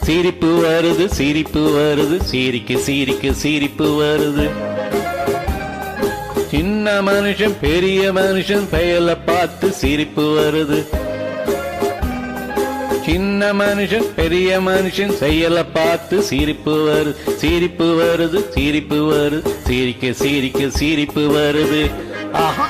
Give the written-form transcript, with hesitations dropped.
சிரிப்பு வருது சிரிப்பு வருது சிரிக்க சிரிக்க சிரிப்பு வருது. சின்ன மனுஷன் பெரிய மனுஷன் செயலை பார்த்து சிரிப்பு வருது. சின்ன மனுஷன் பெரிய மனுஷன் செயலை பார்த்து சிரிப்பு வருது. சிரிப்பு வருது சிரிப்பு வருது சிரிக்க சிரிக்க சிரிப்பு வருது. ஆஹா